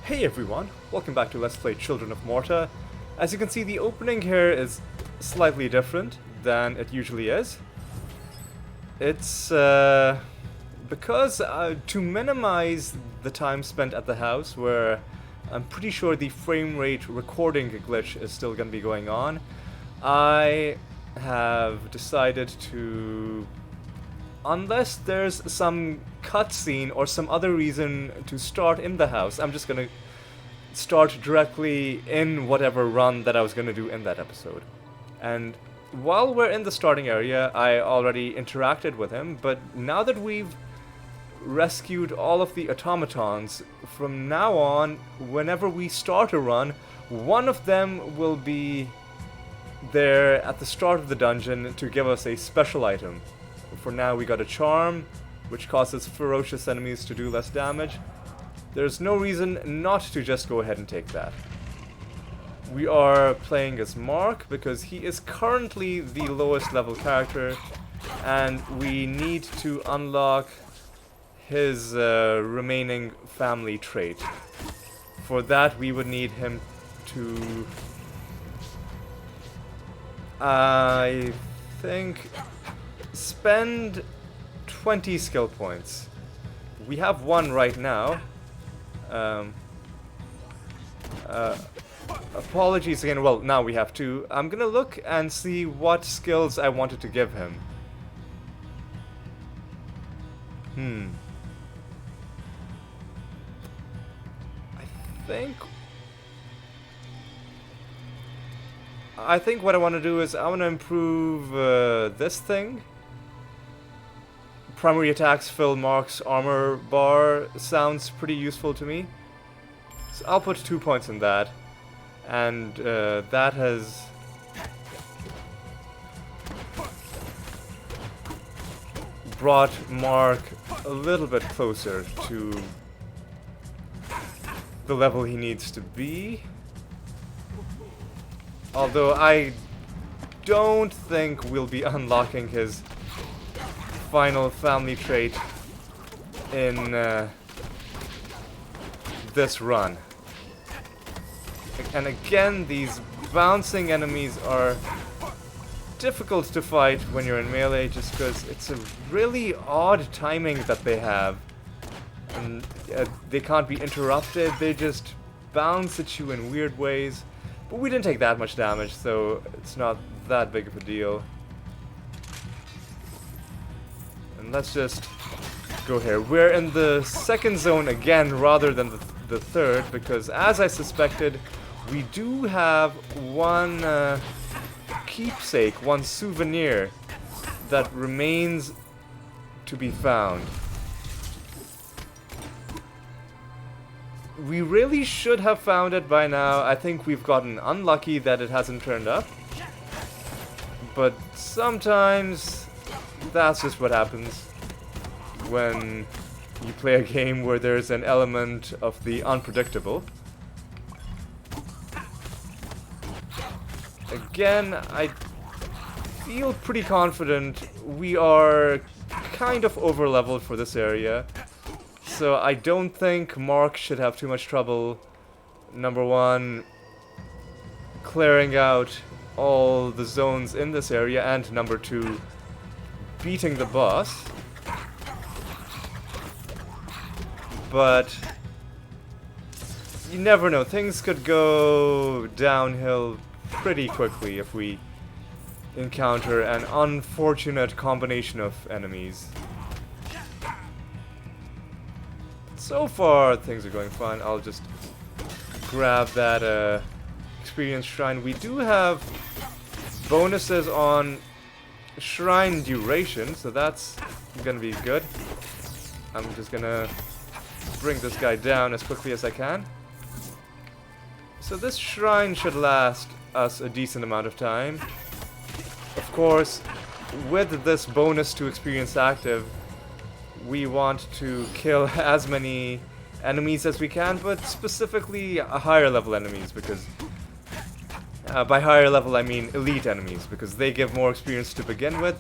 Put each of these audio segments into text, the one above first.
Hey everyone, welcome back to Let's Play Children of Morta. As you can see, the opening here is slightly different than it usually is. It's because to minimize the time spent at the house, where I'm pretty sure the frame rate recording glitch is still going to be going on, I have decided to, unless there's some cutscene or some other reason to start in the house, I'm just gonna start directly in whatever run that I was gonna do in that episode. And while we're in the starting area, I already interacted with him, but now that we've rescued all of the automatons, from now on, whenever we start a run, one of them will be there at the start of the dungeon to give us a special item. For now, we got a charm, which causes ferocious enemies to do less damage. There's no reason not to just go ahead and take that. We are playing as Mark because he is currently the lowest level character, and we need to unlock his remaining family trait. For that, we would need him to, I think, spend 20 skill points. We have one right now. Apologies again. Well, now we have two. I'm gonna look and see what skills I wanted to give him. I think what I want to do is I want to improve this thing. Primary attacks fill Mark's armor bar sounds pretty useful to me. So I'll put 2 points in that. And that has brought Mark a little bit closer to the level he needs to be. Although I don't think we'll be unlocking his final family trait in this run. And again, these bouncing enemies are difficult to fight when you're in melee, just because it's a really odd timing that they have. And they can't be interrupted, they just bounce at you in weird ways. But we didn't take that much damage, so it's not that big of a deal. And let's just go here. We're in the second zone again rather than the third, because as I suspected, we do have one keepsake, one souvenir that remains to be found. We really should have found it by now. I think we've gotten unlucky that it hasn't turned up. But sometimes that's just what happens when you play a game where there's an element of the unpredictable. Again, I feel pretty confident we are kind of over-leveled for this area. So I don't think Mark should have too much trouble, number one, clearing out all the zones in this area, and number two, beating the boss. But you never know, things could go downhill pretty quickly if we encounter an unfortunate combination of enemies. So far, things are going fine. I'll just grab that experience shrine. We do have bonuses on shrine duration, so that's gonna be good. I'm just gonna bring this guy down as quickly as I can. So this shrine should last us a decent amount of time. Of course, with this bonus to experience active, we want to kill as many enemies as we can, but specifically higher level enemies, because by higher level I mean elite enemies, because they give more experience to begin with.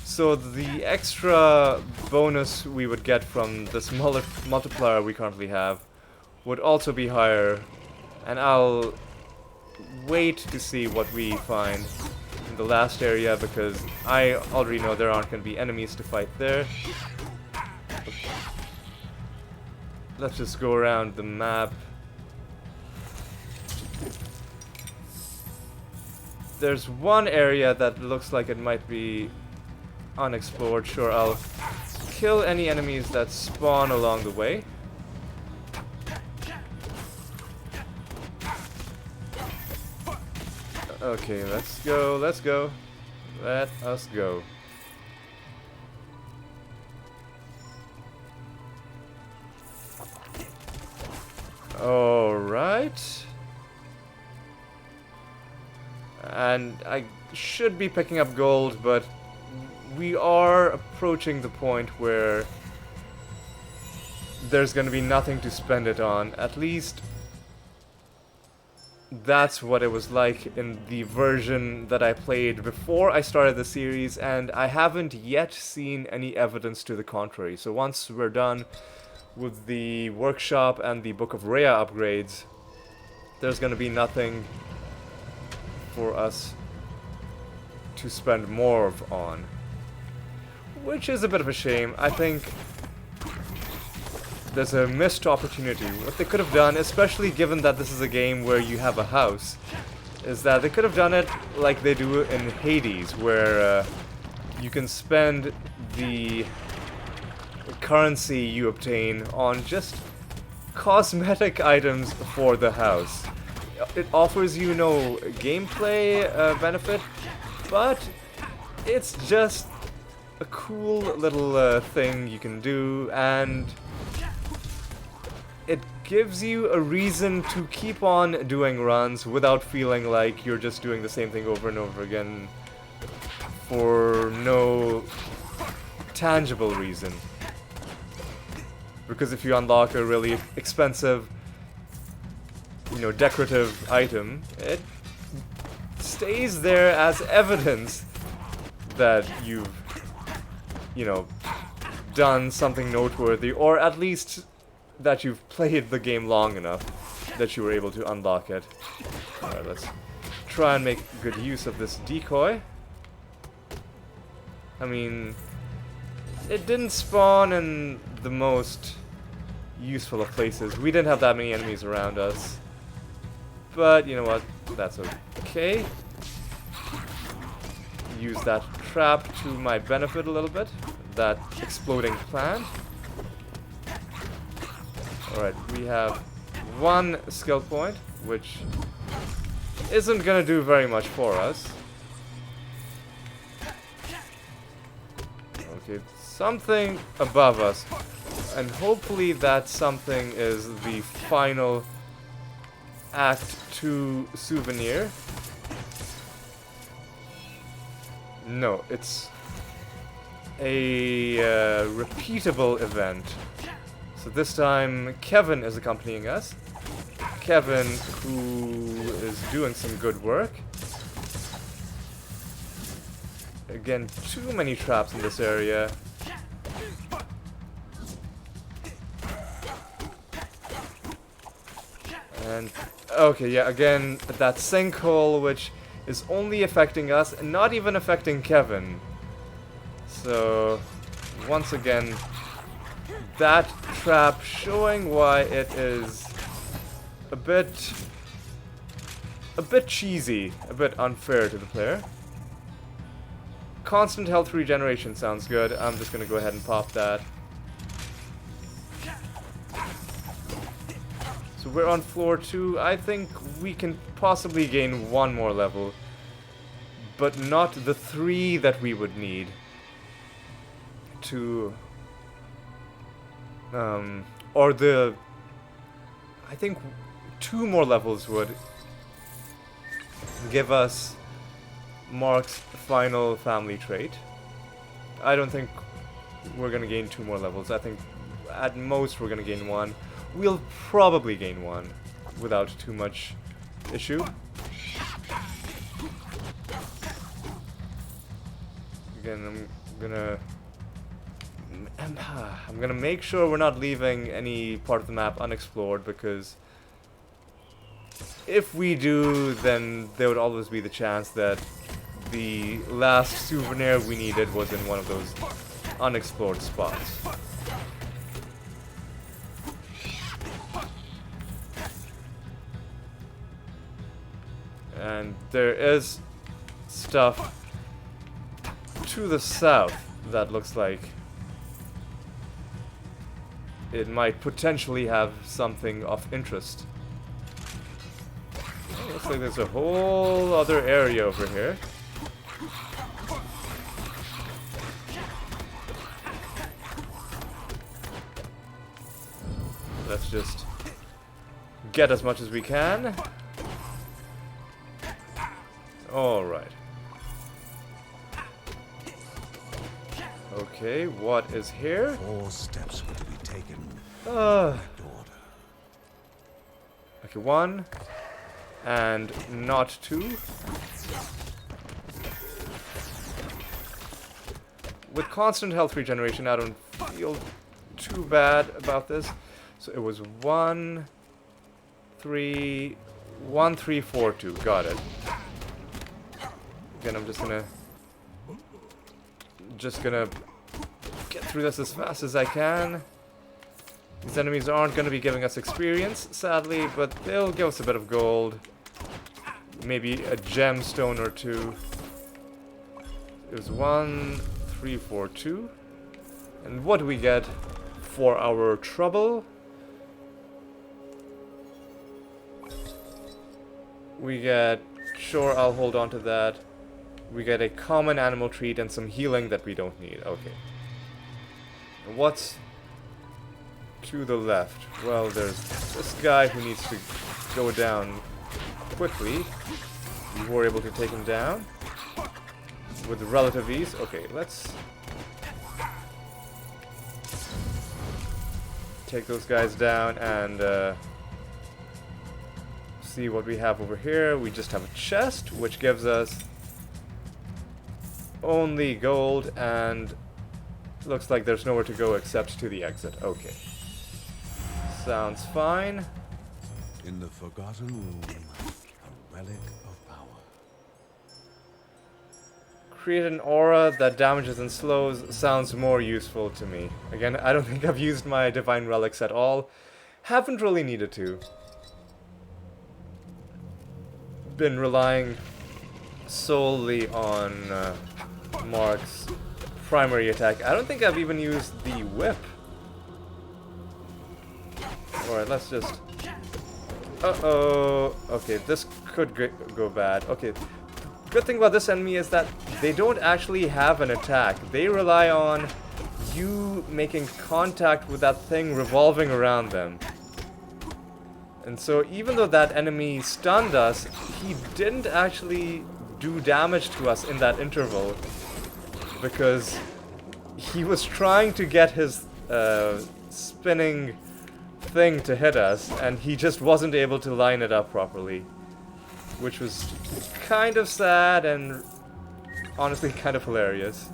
So the extra bonus we would get from this multiplier we currently have would also be higher. And I'll wait to see what we find in the last area, because I already know there aren't going to be enemies to fight there. Let's just go around the map. There's one area that looks like it might be unexplored. Sure, I'll kill any enemies that spawn along the way. Okay, let's go, let's go. Let us go. Alright. And I should be picking up gold, but we are approaching the point where there's gonna be nothing to spend it on. At least that's what it was like in the version that I played before I started the series, and I haven't yet seen any evidence to the contrary. So once we're done with the workshop and the Book of Rhea upgrades, there's gonna be nothing for us to spend more on. Which is a bit of a shame. I think there's a missed opportunity. What they could have done, especially given that this is a game where you have a house, is that they could have done it like they do in Hades, where you can spend the currency you obtain on just cosmetic items for the house. It offers you no gameplay benefit, but it's just a cool little thing you can do, and it gives you a reason to keep on doing runs without feeling like you're just doing the same thing over and over again for no tangible reason. Because if you unlock a really expensive, you know, decorative item, it stays there as evidence that you've, you know, done something noteworthy, or at least that you've played the game long enough that you were able to unlock it. Alright, let's try and make good use of this decoy. I mean, it didn't spawn in the most useful of places. We didn't have that many enemies around us. But, you know what? That's okay. Use that trap to my benefit a little bit. That exploding plant. Alright, we have one skill point, which isn't gonna do very much for us. Okay, something above us. And hopefully that something is the final Act 2 souvenir. No, it's a repeatable event. So this time Kevin is accompanying us. Kevin, who is doing some good work. Again, too many traps in this area. And, okay, yeah, again, that sinkhole, which is only affecting us and not even affecting Kevin. So, once again, that trap showing why it is a bit cheesy, a bit unfair to the player. Constant health regeneration sounds good. I'm just gonna go ahead and pop that. So we're on floor 2. I think we can possibly gain one more level, but not the 3 that we would need to or the, I think 2 more levels would give us Mark's final family trait. I don't think we're gonna gain 2 more levels. I think at most we're gonna gain 1. We'll probably gain 1 without too much issue. Again, I'm gonna I'm gonna make sure we're not leaving any part of the map unexplored, because if we do, then there would always be the chance that the last souvenir we needed was in one of those unexplored spots. And there is stuff to the south that looks like it might potentially have something of interest. Oh, looks like there's a whole other area over here. Let's just get as much as we can. Alright. Okay, what is here? 4 steps were to be taken. Okay, 1 and not 2. With constant health regeneration, I don't feel too bad about this. So it was 1, 3, 1, 3, 4, 2. Got it. Again, I'm just gonna get through this as fast as I can. These enemies aren't gonna be giving us experience, sadly, but they'll give us a bit of gold. Maybe a gemstone or 2. It was 1, 3, 4, 2. And what do we get for our trouble? We get... Sure, I'll hold on to that. We get a common animal treat and some healing that we don't need. Okay. What's to the left? Well, there's this guy who needs to go down quickly. We were able to take him down with relative ease. Okay, let's take those guys down and see what we have over here. We just have a chest, which gives us only gold, and looks like there's nowhere to go except to the exit. Okay. Sounds fine. In the forgotten room, a relic of power. Create an aura that damages and slows sounds more useful to me. Again, I don't think I've used my divine relics at all. Haven't really needed to. Been relying solely on Mark's primary attack. I don't think I've even used the whip. Alright, let's just... Uh-oh. Okay, this could go bad. Okay, good thing about this enemy is that they don't actually have an attack. They rely on you making contact with that thing revolving around them. And so even though that enemy stunned us, he didn't actually do damage to us in that interval, because he was trying to get his spinning thing to hit us, and he just wasn't able to line it up properly, which was kind of sad and honestly kind of hilarious.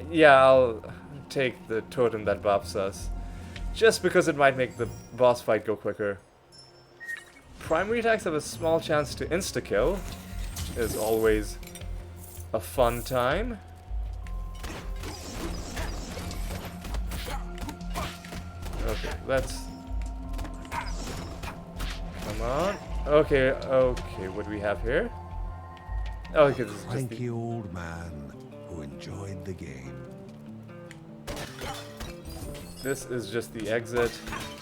Yeah, I'll take the totem that buffs us, just because it might make the boss fight go quicker. Primary attacks have a small chance to insta-kill, is always a fun time. Okay, let's... Come on. Okay, okay, what do we have here? Oh, okay, this is just Cranky old man who enjoyed the game. This is just the exit.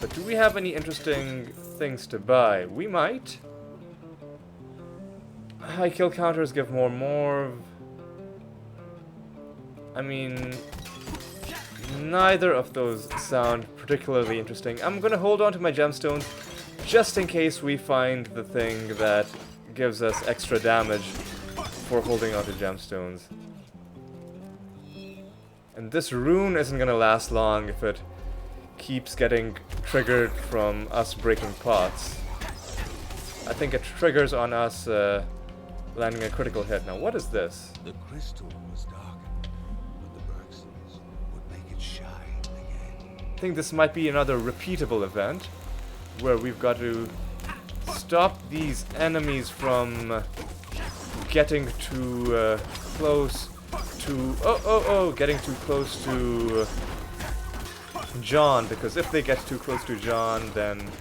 But do we have any interesting things to buy? We might. High kill counters give more. I mean, neither of those sound particularly interesting. I'm gonna hold on to my gemstones just in case we find the thing that gives us extra damage for holding on to gemstones. And this rune isn't gonna last long if it keeps getting triggered from us breaking pots. I think it triggers on us landing a critical hit. Now, what is this? The crystal was darkened, but the Berxes would think this might be another repeatable event where we've got to stop these enemies from getting too close to getting too close to John, because if they get too close to John, then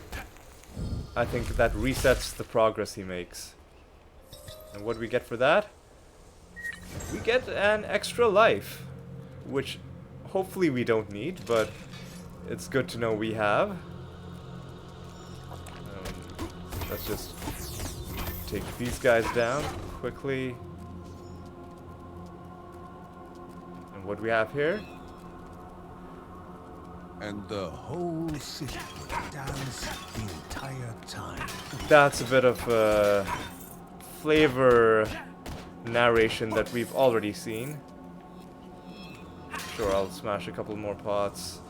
I think that resets the progress he makes. And what do we get for that? We get an extra life, which hopefully we don't need, but it's good to know we have. Let's just take these guys down quickly. And what do we have here? And the whole city would dance the entire time. That's a bit of flavor narration that we've already seen. Sure, I'll smash a couple more pots.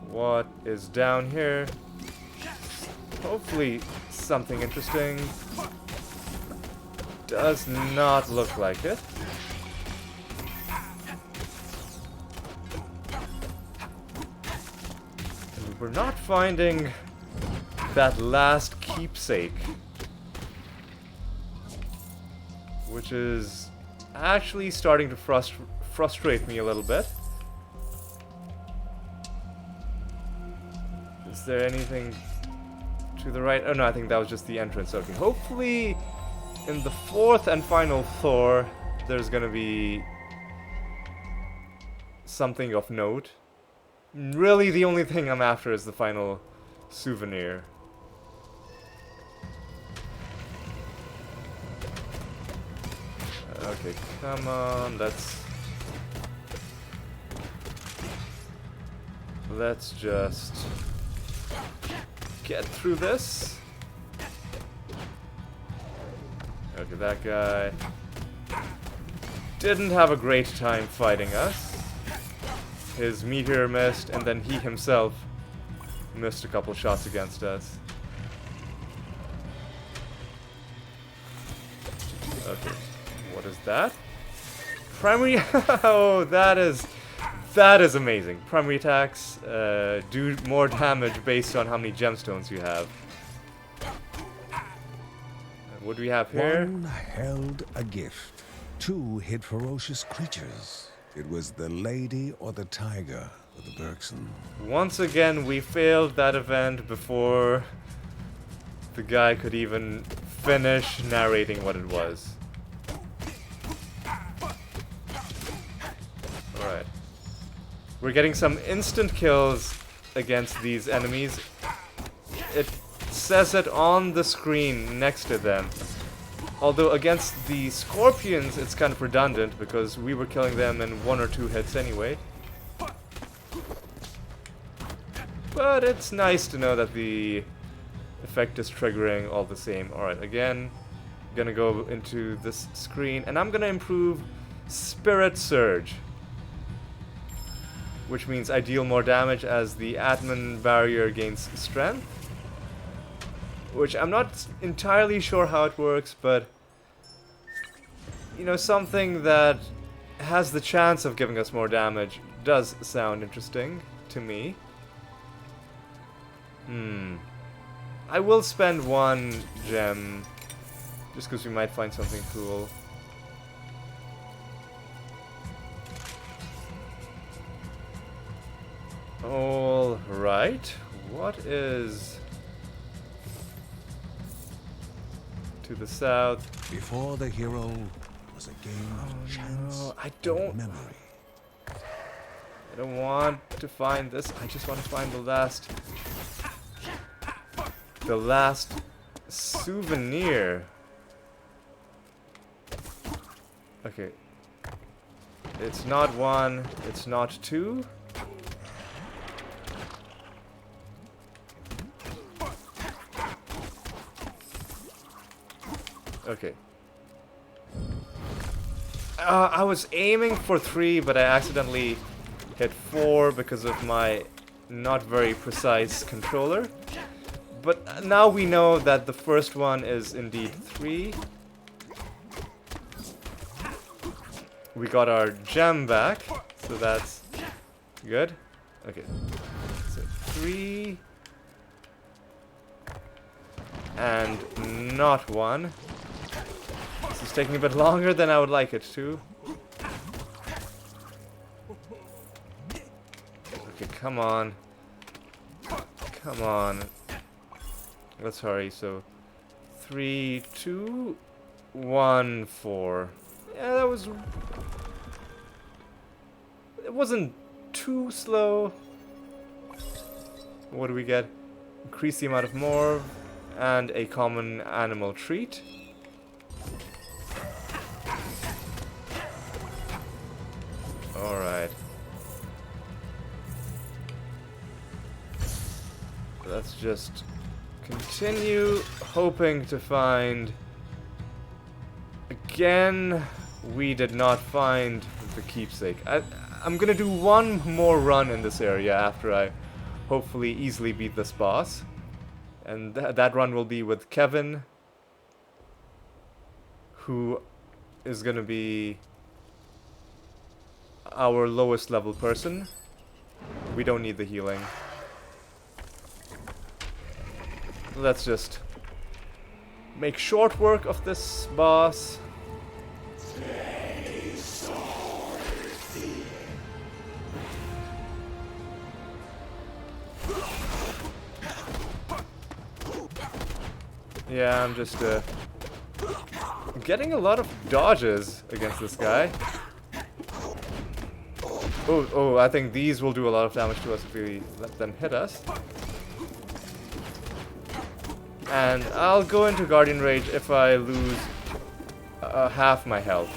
What is down here? Hopefully something interesting. Does not look like it. And we're not finding that last keepsake, which is actually starting to frustrate me a little bit. Is there anything to the right? Oh no, I think that was just the entrance. Okay, hopefully in the fourth and final Thor, there's gonna be something of note. Really, the only thing I'm after is the final souvenir. Okay, come on, let's just get through this. Okay, that guy didn't have a great time fighting us. His meteor missed, and then he himself missed a couple shots against us. Okay, what is that? Primary. Oh, that is amazing. Primary attacks do more damage based on how many gemstones you have. What do we have here? One held a gift. Two hid ferocious creatures. It was the lady or the tiger or the Bergson. Once again, we failed that event before the guy could even finish narrating what it was. Alright. We're getting some instant kills against these enemies. It says it on the screen next to them. Although against the scorpions it's kind of redundant because we were killing them in 1 or 2 hits anyway. But it's nice to know that the effect is triggering all the same. Alright, again, gonna go into this screen and I'm gonna improve Spirit Surge, which means I deal more damage as the admin barrier gains strength. Which I'm not entirely sure how it works, but you know, something that has the chance of giving us more damage does sound interesting to me. I will spend 1 gem just because we might find something cool. All right, what is to the south? Before the hero was a game of chance No, I and don't. memory. I don't want to find this. I just want to find the last souvenir. Okay. It's not 1. It's not 2. Okay. I was aiming for 3, but I accidentally hit 4 because of my not very precise controller. But now we know that the first one is indeed 3. We got our gem back, so that's good. Okay, so 3 and not 1. This is taking a bit longer than I would like it to. Okay, come on. Come on. Let's hurry. So 3, 2, 1, 4. Yeah, that was... It wasn't too slow. What do we get? Increase the amount of morve and a common animal treat. Alright. Let's just continue hoping to find... Again, we did not find the keepsake. I'm gonna do one more run in this area after I hopefully easily beat this boss. And that run will be with Kevin, who is gonna be our lowest level person. We don't need the healing. Let's just make short work of this boss. Yeah, I'm just getting a lot of dodges against this guy. Oh, I think these will do a lot of damage to us if we let them hit us. And I'll go into Guardian Rage if I lose half my health.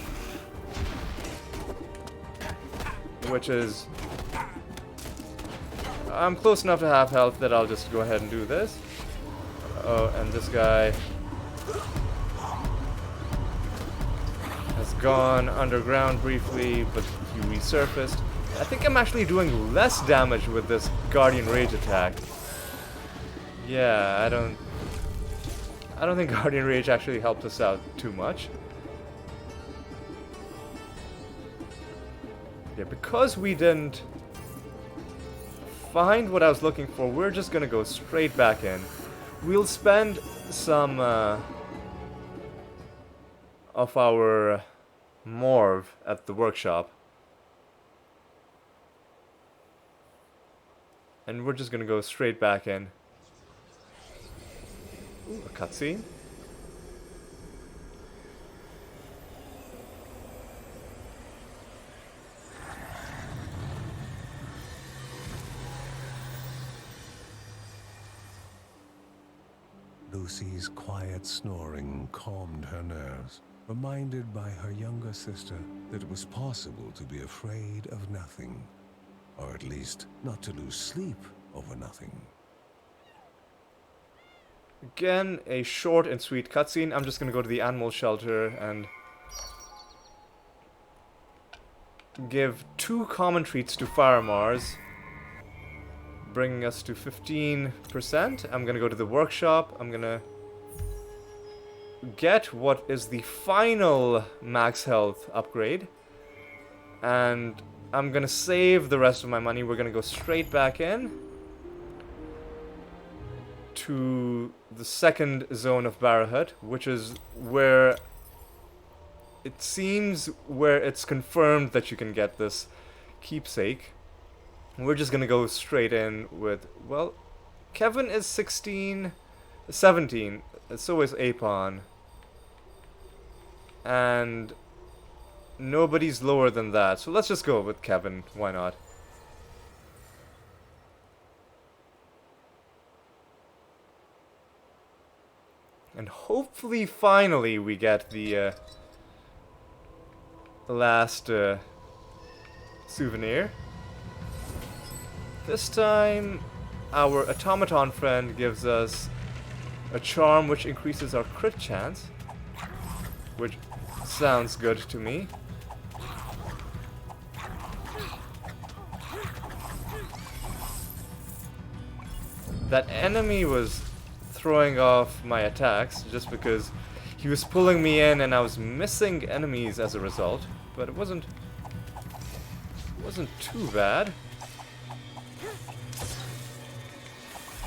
Which is... I'm close enough to half health that I'll just go ahead and do this. Oh, and this guy has gone underground briefly, but he resurfaced. I think I'm actually doing less damage with this Guardian Rage attack. Yeah, I don't think Guardian Rage actually helped us out too much. Yeah, because we didn't find what I was looking for, we're just gonna go straight back in. We'll spend some of our morve at the workshop. And we're just gonna go straight back in. Ooh, a cutscene. Lucy's quiet snoring calmed her nerves, reminded by her younger sister that it was possible to be afraid of nothing, or at least not to lose sleep over nothing. Again, a short and sweet cutscene. I'm just gonna go to the animal shelter and give 2 common treats to Fire Mars, bringing us to 15%. I'm gonna go to the workshop. I'm gonna get what is the final max health upgrade, and I'm gonna save the rest of my money. We're gonna go straight back in to the second zone of Barahut, which is where it seems where it's confirmed that you can get this keepsake. We're just gonna go straight in with, well, Kevin is 17, so is Apon. And nobody's lower than that, so let's just go with Kevin, why not? And hopefully, finally, we get the last souvenir. This time, our automaton friend gives us a charm which increases our crit chance, which sounds good to me. That enemy was throwing off my attacks just because he was pulling me in and I was missing enemies as a result. but it wasn't too bad.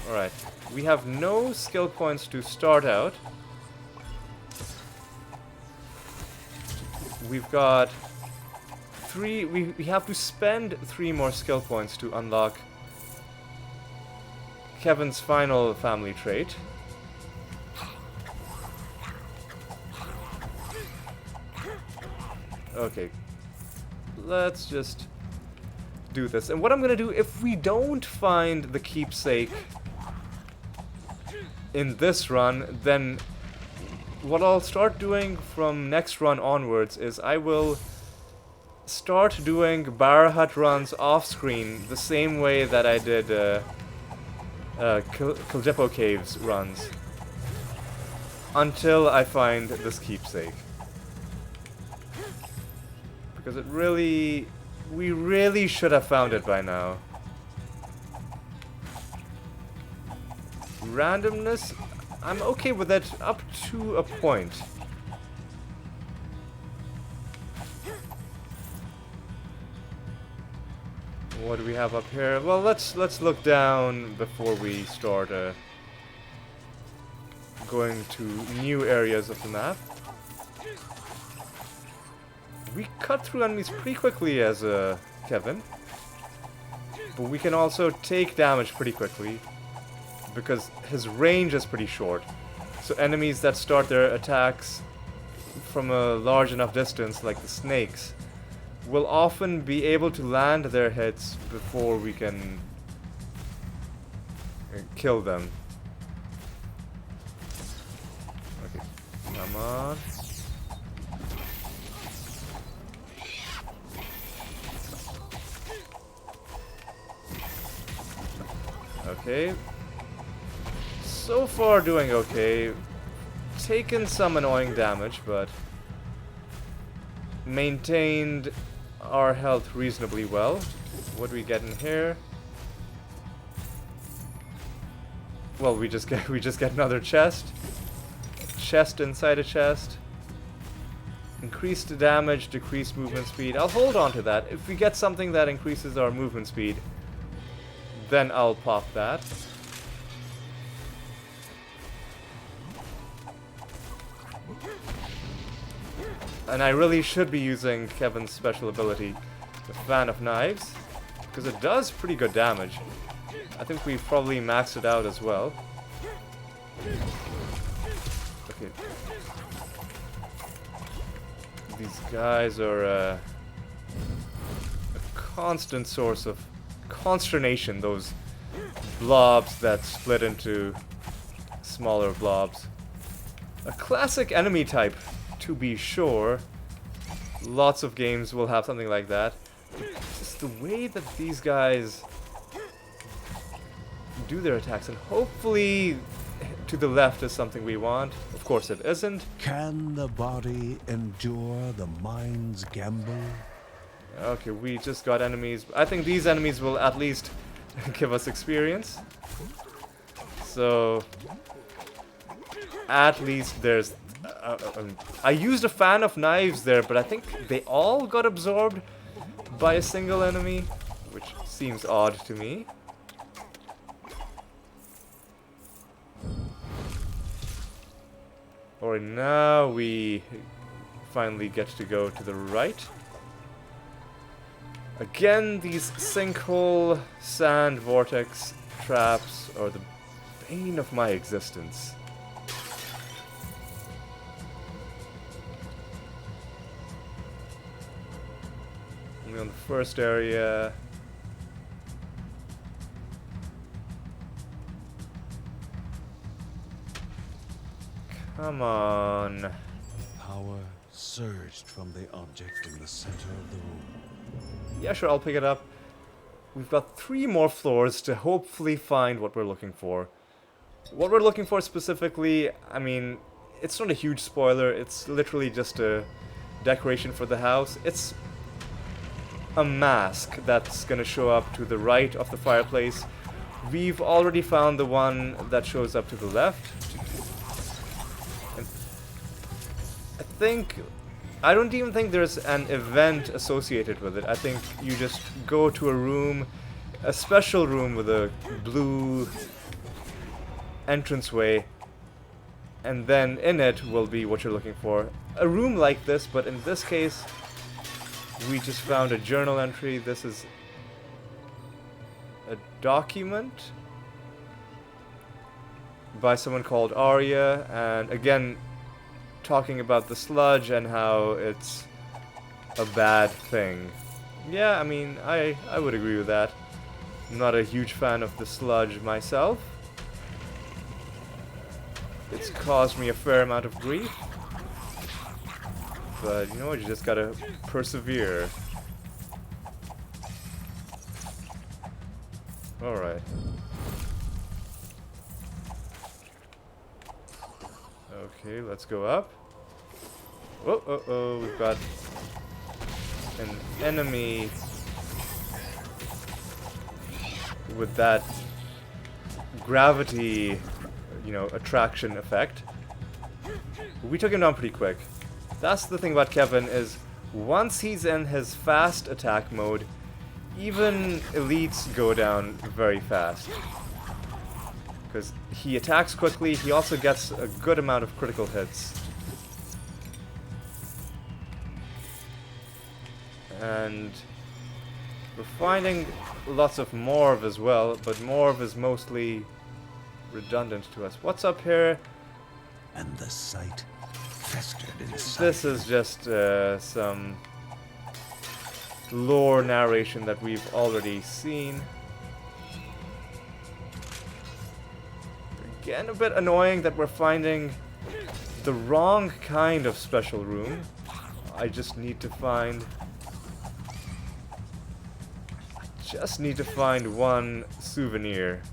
Alright, we have no skill points to start out. We've got 3, we have to spend 3 more skill points to unlock Kevin's final family trait. Okay, let's just do this. And what I'm gonna do, if we don't find the keepsake in this run, then what I'll start doing from next run onwards is I will start doing Bar Hut runs off-screen the same way that I did Kiljipo Caves runs until I find this keepsake. Because we really should have found it by now. Randomness, I'm okay with it up to a point. What do we have up here? Well, let's look down before we start going to new areas of the map. We cut through enemies pretty quickly as Kevin, but we can also take damage pretty quickly because his range is pretty short. So enemies that start their attacks from a large enough distance, like the snakes, will often be able to land their hits before we can kill them. Okay, come on. Okay. So far doing okay. Taken some annoying damage, but maintained our health reasonably well. What do we get in here? Well, we just get another chest. Chest inside a chest. Increased damage, decreased movement speed. I'll hold on to that. If we get something that increases our movement speed, then I'll pop that. And I really should be using Kevin's special ability, the Fan of Knives, because it does pretty good damage. I think we've probably maxed it out as well. Okay. These guys are a constant source of consternation, those blobs that split into smaller blobs. A classic enemy type, to be sure. Lots of games will have something like that. Just the way that these guys do their attacks, and hopefully to the left is something we want. Of course it isn't. Can the body endure the mind's gamble? Okay, we just got enemies. I think these enemies will at least give us experience. So, at least there's... I used a Fan of Knives there, but I think they all got absorbed by a single enemy, which seems odd to me. Alright, now we finally get to go to the right. Again, these sinkhole sand vortex traps are the bane of my existence. Only on the first area. Come on. Power surged from the object in the center of the room. Yeah, sure, I'll pick it up. We've got 3 more floors to hopefully find what we're looking for. What we're looking for specifically, I mean, it's not a huge spoiler. It's literally just a decoration for the house. It's a mask that's gonna show up to the right of the fireplace. We've already found the one that shows up to the left. And I don't even think there's an event associated with it. I think you just go to a room, a special room with a blue entranceway, and then in it will be what you're looking for. A room like this, but in this case, we just found a journal entry. This is a document by someone called Arya, and again, talking about the sludge and how it's a bad thing. Yeah, I mean, I would agree with that. I'm not a huge fan of the sludge myself. It's caused me a fair amount of grief. But you know what, you just gotta persevere. Alright. Okay, let's go up. Oh, oh, oh, we've got an enemy with that gravity, you know, attraction effect. We took him down pretty quick. That's the thing about Kevin, is once he's in his fast attack mode, even elites go down very fast. Because he attacks quickly, he also gets a good amount of critical hits. And we're finding lots of Morv as well, but Morv is mostly redundant to us. What's up here? And the sight festered inside. This is just some lore narration that we've already seen. Again, a bit annoying that we're finding the wrong kind of special room. I just need to find one souvenir.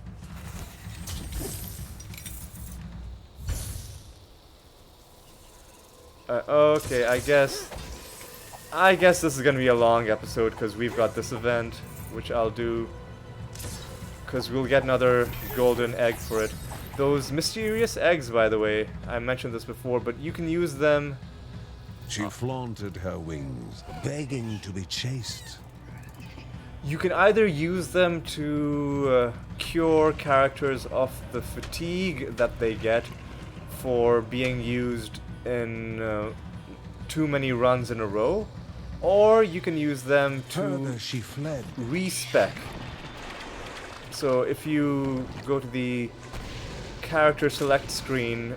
Okay, I guess this is gonna be a long episode because we've got this event, which I'll do, because we'll get another golden egg for it. Those mysterious eggs, by the way, I mentioned this before, but you can use them. She flaunted her wings, begging to be chased. You can either use them to cure characters of the fatigue that they get for being used in too many runs in a row, or you can use them to Further she fled. respec. So if you go to the character select screen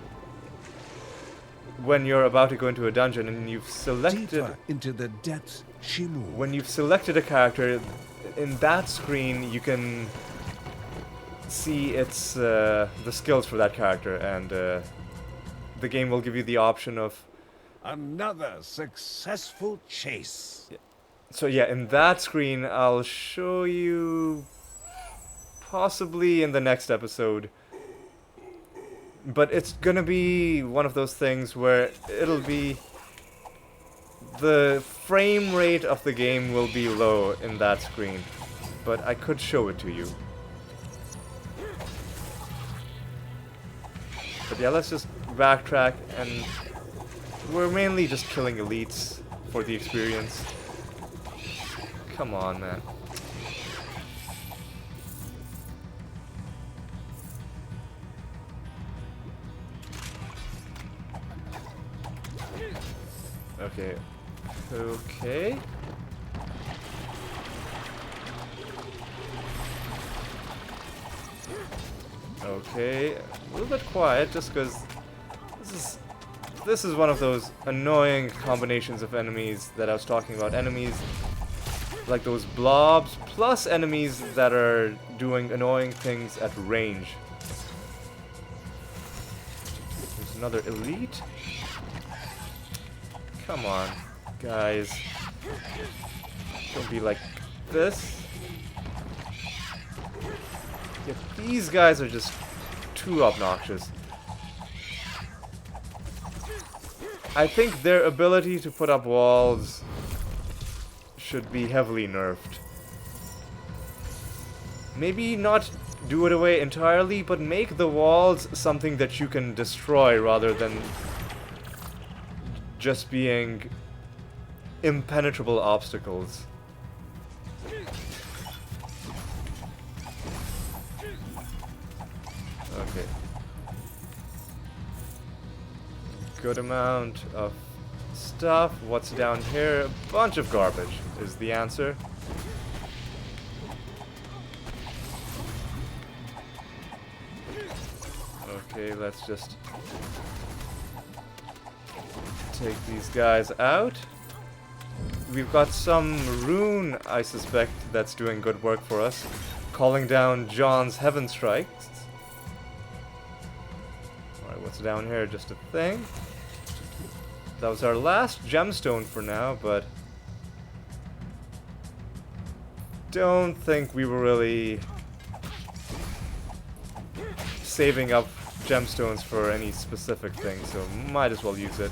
when you're about to go into a dungeon and you've selected Deeper into the depths she moved. when you've selected a character, in that screen you can see its the skills for that character, and the game will give you the option of Another successful chase. so yeah, in that screen I'll show you possibly in the next episode. But it's gonna be one of those things where it'll be the frame rate of the game will be low in that screen, but I could show it to you. But yeah, let's just backtrack, and we're mainly just killing elites for the experience. Come on, man. Okay. Okay. Okay. A little bit quiet, just because this is one of those annoying combinations of enemies that I was talking about. Enemies like those blobs, plus enemies that are doing annoying things at range. There's another elite. Come on, guys. Don't be like this. Yeah, these guys are just too obnoxious. I think their ability to put up walls should be heavily nerfed. Maybe not do it away entirely, but make the walls something that you can destroy rather than just being impenetrable obstacles. Okay. Good amount of stuff. What's down here? A bunch of garbage is the answer. Okay, let's just take these guys out. We've got some rune, I suspect, that's doing good work for us. Calling down John's Heaven Strikes. Alright, what's down here? Just a thing. That was our last gemstone for now, but don't think we were really saving up gemstones for any specific thing, so might as well use it.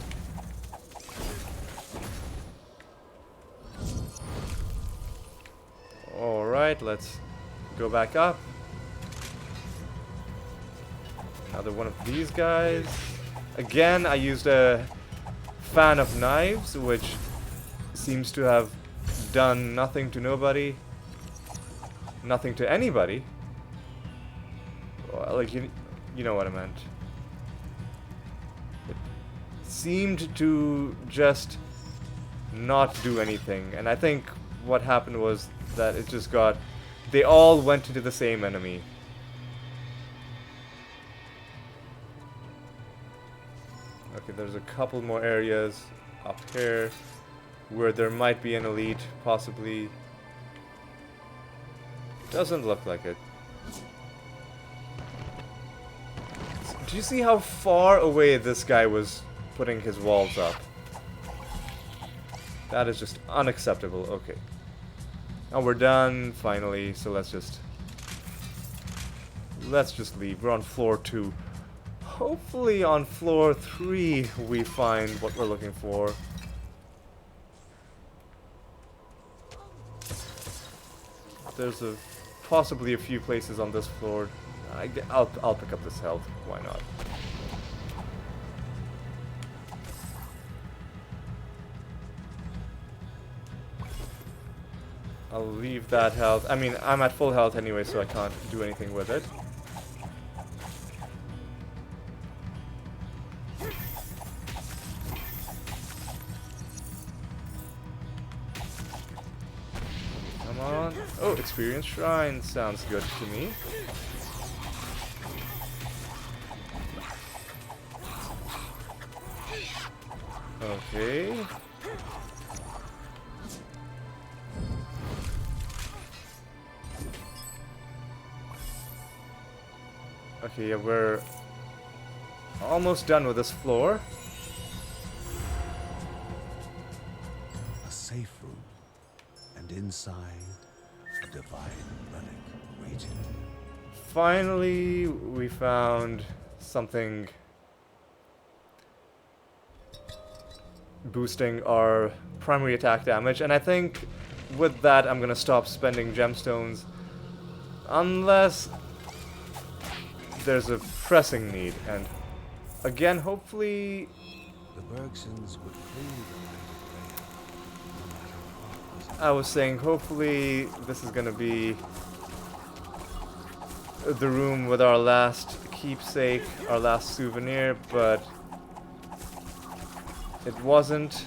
Alright, let's go back up. Another one of these guys. Again, I used a fan of knives, which seems to have done nothing to nobody. Nothing to anybody. Well, like, you know what I meant. It seemed to just not do anything, and I think what happened was that it just got... They all went into the same enemy. Okay, there's a couple more areas up here where there might be an elite, possibly. Doesn't look like it. Do you see how far away this guy was putting his walls up? That is just unacceptable. Okay. Now we're done, finally, so let's just leave. We're on floor 2. Hopefully on floor 3 we find what we're looking for. There's possibly a few places on this floor. I'll pick up this health. Why not? I'll leave that health. I mean, I'm at full health anyway, so I can't do anything with it. Come on. Oh, experience shrine sounds good to me. Okay. Okay, yeah, we're almost done with this floor. A safe room, and inside, a divine relic waiting. Finally, we found something boosting our primary attack damage, and I think with that I'm gonna stop spending gemstones unless there's a pressing need. And again, hopefully The Bergsons would cling the light of Rhea, no matter what was I was saying hopefully this is gonna be the room with our last keepsake, our last souvenir, but it wasn't.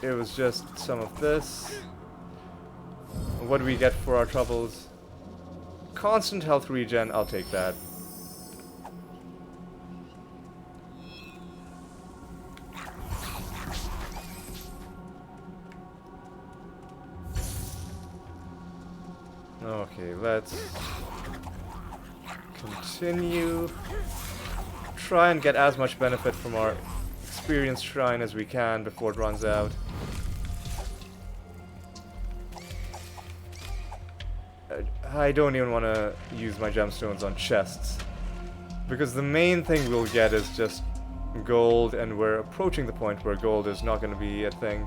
It was just some of this. What do we get for our troubles? Constant health regen, I'll take that. Okay, let's continue. Try and get as much benefit from our experience shrine as we can before it runs out. I don't even want to use my gemstones on chests, because the main thing we'll get is just gold, and we're approaching the point where gold is not going to be a thing.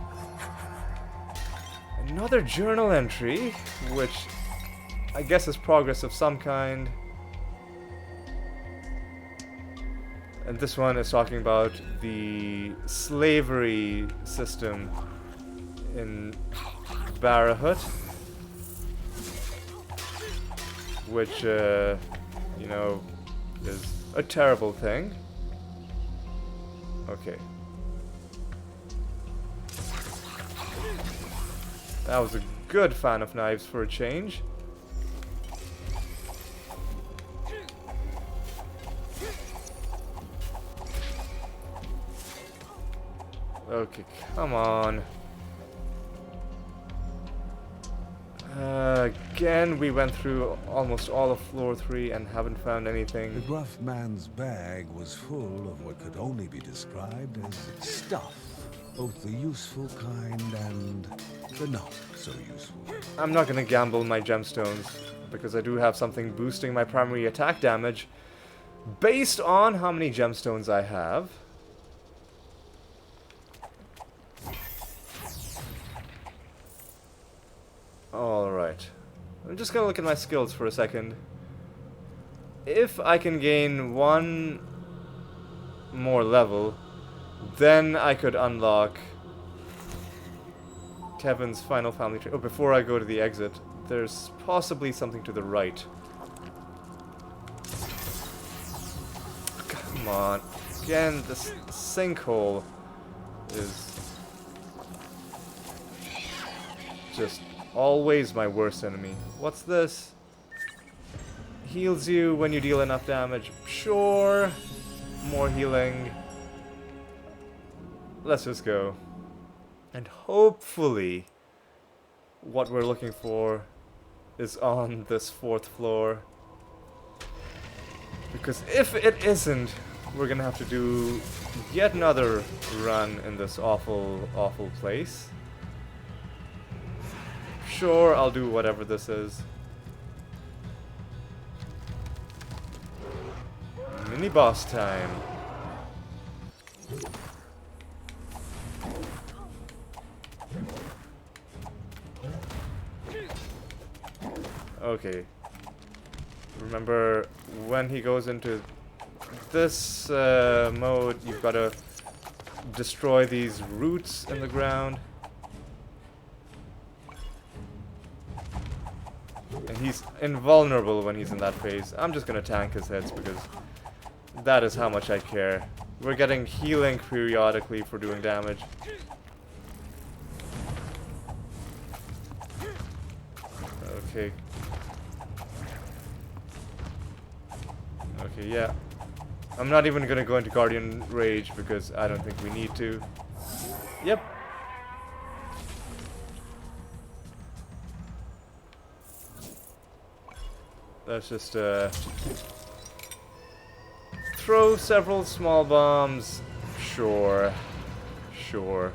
Another journal entry, which I guess is progress of some kind. And this one is talking about the slavery system in Barahut, which, you know, is a terrible thing. Okay. That was a good fan of knives for a change. Okay, come on. Again, we went through almost all of floor 3 and haven't found The anything. gruff man's bag was full of what could only be described as stuff, both the useful kind and the not so useful. I'm not gonna gamble my gemstones, because I do have something boosting my primary attack damage based on how many gemstones I have. Alright. I'm just gonna look at my skills for a second. If I can gain one more level, then I could unlock Kevin's final family tree. Oh, before I go to the exit, there's possibly something to the right. Come on. Again, this sinkhole is just always my worst enemy. What's this? Heals you when you deal enough damage. Sure. More healing. Let's just go. And hopefully what we're looking for is on this 4th floor. Because if it isn't, we're gonna have to do yet another run in this awful, awful place. Sure, I'll do whatever this is. Mini boss time. Okay. Remember, when he goes into this mode, you've got to destroy these roots in the ground. And he's invulnerable when he's in that phase. I'm just gonna tank his heads because that is how much I care. We're getting healing periodically for doing damage. Okay. Okay, yeah. I'm not even gonna go into Guardian Rage because I don't think we need to. Yep. Let's just throw several small bombs. Sure. Sure.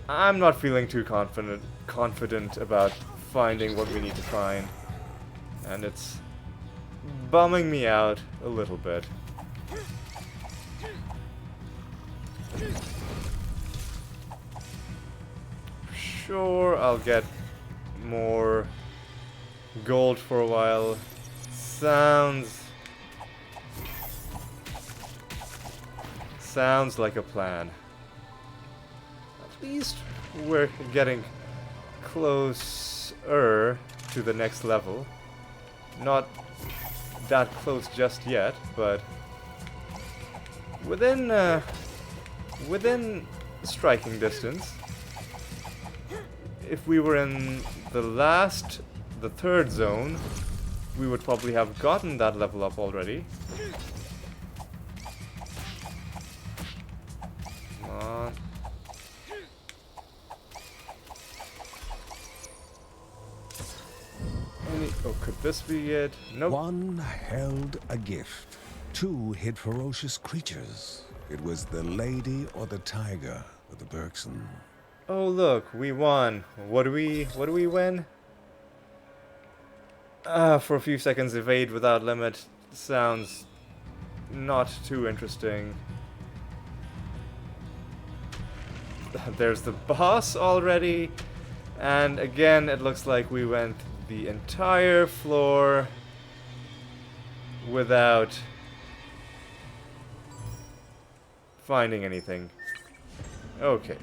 I'm not feeling too confident about finding what we need to find. And it's bumming me out a little bit. Sure, I'll get more gold for a while. Sounds like a plan. At least we're getting closer to the next level. Not that close just yet, but within striking distance. If we were in the 3rd zone, we would probably have gotten that level up already. Come on. Oh, could this be it? Nope. One held a gift. 2 hid ferocious creatures. It was the lady or the tiger of the Bergson. Oh look, we won. What do we win? For a few seconds, evade without limit sounds not too interesting. There's the boss already, and again it looks like we went the entire floor without finding anything. Okay.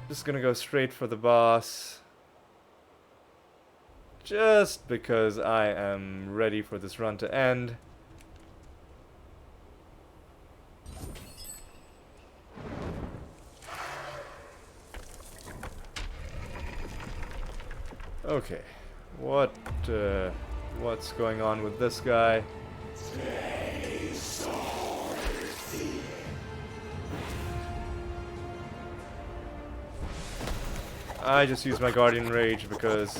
Just gonna go straight for the boss. Just because I am ready for this run to end. Okay, what's going on with this guy? I just used my Guardian Rage because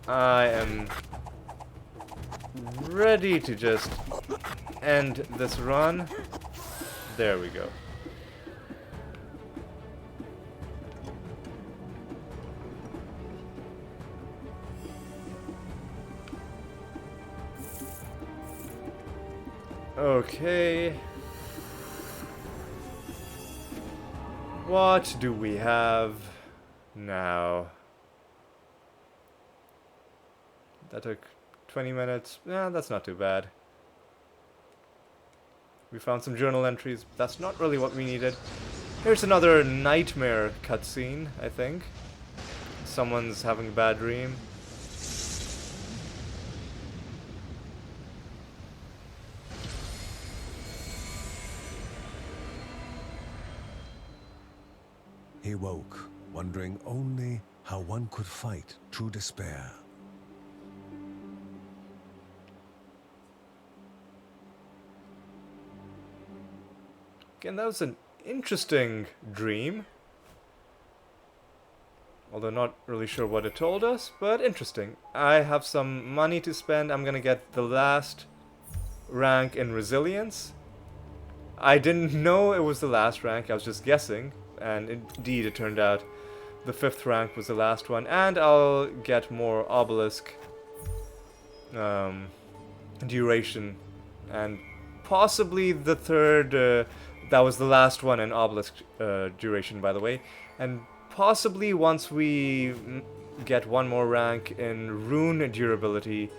I am ready to just end this run. There we go. Okay. What do we have now? That took 20 minutes. Yeah, that's not too bad. We found some journal entries. That's not really what we needed. Here's another nightmare cutscene, I think. Someone's having a bad dream. He woke, wondering only how one could fight true despair. Again, that was an interesting dream. Although not really sure what it told us, but interesting. I have some money to spend. I'm gonna get the last rank in resilience. I didn't know it was the last rank, I was just guessing. And indeed, it turned out the 5th rank was the last one. And I'll get more obelisk duration. And possibly the 3rd, that was the last one in obelisk duration, by the way. And possibly once we get one more rank in rune durability,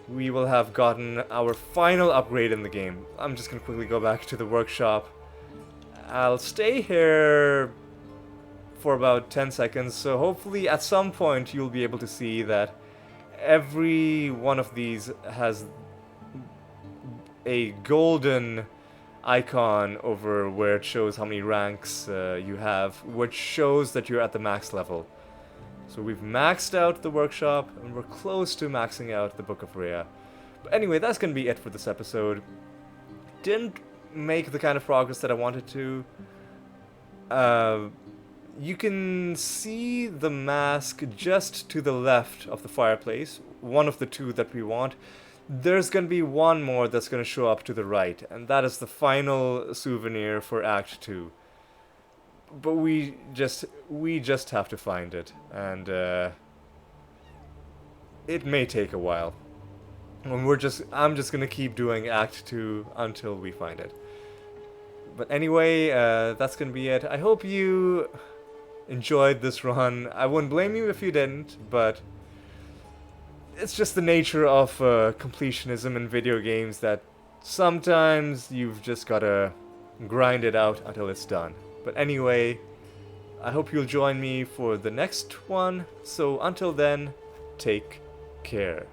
we will have gotten our final upgrade in the game. I'm just gonna quickly go back to the workshop. I'll stay here for about 10 seconds, so hopefully at some point you'll be able to see that every one of these has a golden icon over where it shows how many ranks you have, which shows that you're at the max level. So we've maxed out the workshop, and we're close to maxing out the Book of Rhea. But anyway, that's gonna be it for this episode. Didn't make the kind of progress that I wanted to. You can see the mask just to the left of the fireplace, one of the 2 that we want. There's gonna be one more that's gonna show up to the right, and that is the final souvenir for Act 2. But we just have to find it, and it may take a while. And I'm just gonna keep doing Act 2 until we find it. But anyway, that's gonna be it. I hope you enjoyed this run. I wouldn't blame you if you didn't, but it's just the nature of completionism in video games that sometimes you've just gotta grind it out until it's done. But anyway, I hope you'll join me for the next one. So until then, take care.